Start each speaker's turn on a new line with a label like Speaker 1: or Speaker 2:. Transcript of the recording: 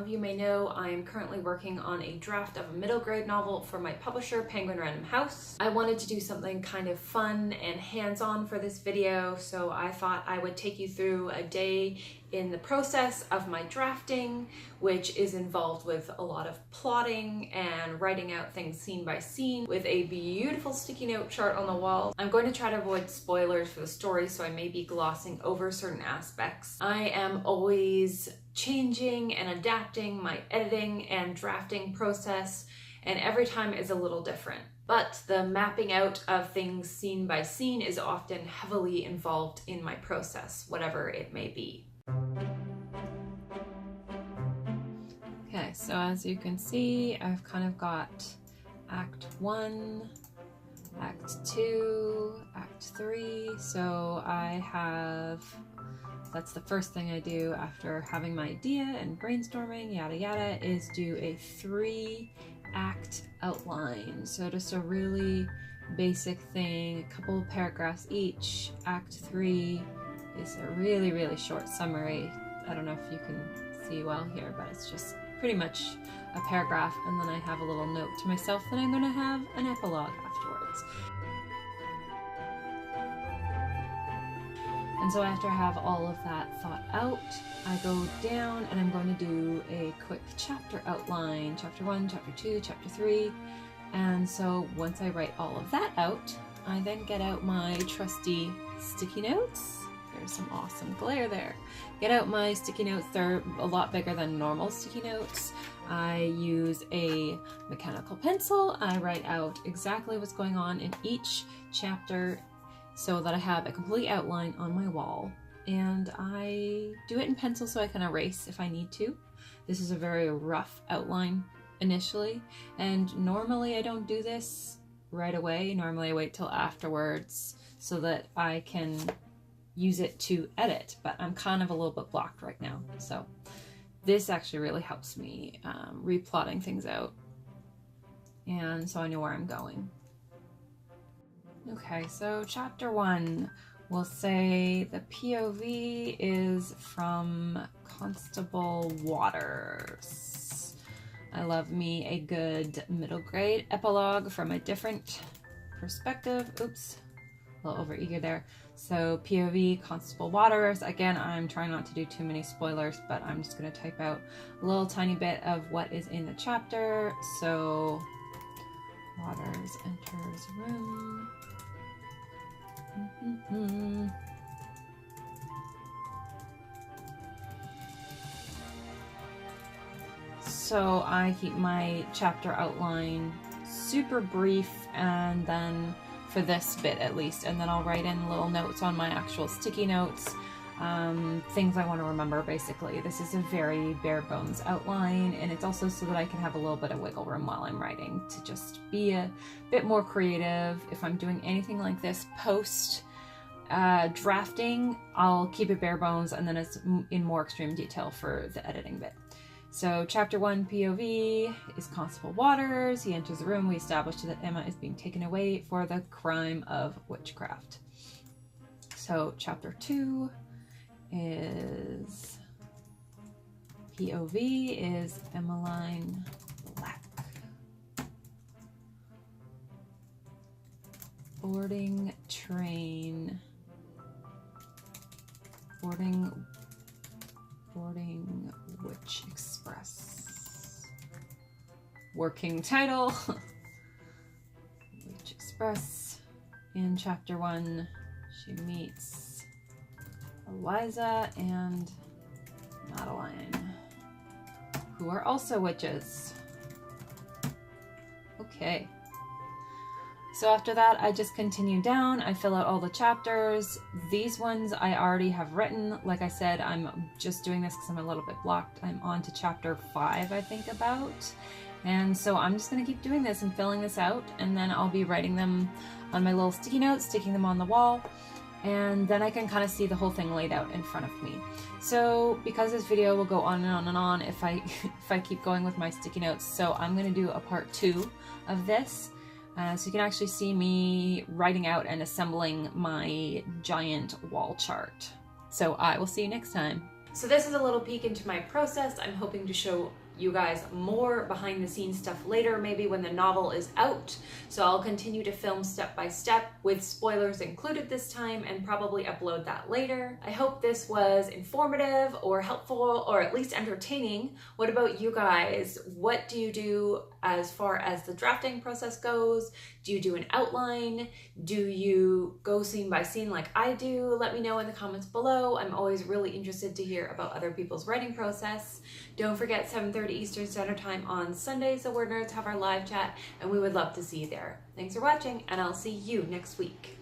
Speaker 1: of you may know, I am currently working on a draft of a middle grade novel for my publisher, Penguin Random House. I wanted to do something kind of fun and hands-on for this video, so I thought I would take you through a day in the process of my drafting, which is involved with a lot of plotting and writing out things scene by scene with a beautiful sticky note chart on the wall. I'm going to try to avoid spoilers for the story, so I may be glossing over certain aspects. I am always changing and adapting my editing and drafting process, and every time is a little different. But the mapping out of things scene by scene is often heavily involved in my process, whatever it may be. Okay, so as you can see, I've kind of got Act 1, Act 2, Act 3, so that's the first thing I do after having my idea and brainstorming, yada yada, is do a 3-act outline. So just a really basic thing, a couple of paragraphs each. Act 3 is a really, really short summary. I don't know if you can see well here, but it's just pretty much a paragraph, and then I have a little note to myself that I'm going to have an epilogue afterwards. And so after I have all of that thought out, I go down and I'm going to do a quick chapter outline, chapter 1, chapter 2, chapter 3. And so once I write all of that out, I then get out my trusty sticky notes. There's some awesome glare there. Get out my sticky notes. They're a lot bigger than normal sticky notes. I use a mechanical pencil. I write out exactly what's going on in each chapter so that I have a complete outline on my wall. And I do it in pencil so I can erase if I need to. This is a very rough outline initially, and normally I don't do this right away. Normally I wait till afterwards so that I can use it to edit, but I'm kind of a little bit blocked right now. So this actually really helps me replotting things out, and so I know where I'm going. Okay, so chapter 1, we'll say the POV is from Constable Waters. I love me a good middle grade epilogue from a different perspective. Oops, a little overeager there. So POV, Constable Waters. Again, I'm trying not to do too many spoilers, but I'm just going to type out a little tiny bit of what is in the chapter. So Waters enters room. So I keep my chapter outline super brief, and then for this bit at least, and then I'll write in little notes on my actual sticky notes, things I want to remember basically. This is a very bare bones outline, and it's also so that I can have a little bit of wiggle room while I'm writing to just be a bit more creative. If I'm doing anything like this post drafting, I'll keep it bare bones, and then it's in more extreme detail for the editing bit. So chapter 1 POV is Constable Waters. He enters the room. We establish that Emma is being taken away for the crime of witchcraft. So chapter 2 is POV is Emmeline Black. Boarding train. Boarding Witch Express. Working title. Witch Express. In chapter 1, she meets Eliza and Madeline, who are also witches. Okay. So after that, I just continue down. I fill out all the chapters. These ones I already have written. Like I said, I'm just doing this because I'm a little bit blocked. I'm on to chapter 5, I think, about. And so I'm just going to keep doing this and filling this out. And then I'll be writing them on my little sticky notes, sticking them on the wall. And then I can kind of see the whole thing laid out in front of me. So because this video will go on and on and on if I keep going with my sticky notes, so I'm going to do a part 2 of this. So you can actually see me writing out and assembling my giant wall chart. So I will see you next time. So this is a little peek into my process. I'm hoping to show you guys more behind the scenes stuff later, maybe when the novel is out. So I'll continue to film step by step with spoilers included this time and probably upload that later. I hope this was informative or helpful or at least entertaining. What about you guys? What do you do as far as the drafting process goes? Do you do an outline? Do you go scene by scene like I do? Let me know in the comments below. I'm always really interested to hear about other people's writing process. Don't forget 7:30 Eastern Standard Time on Sundays, the WordNerds have our live chat, and we would love to see you there. Thanks for watching, and I'll see you next week.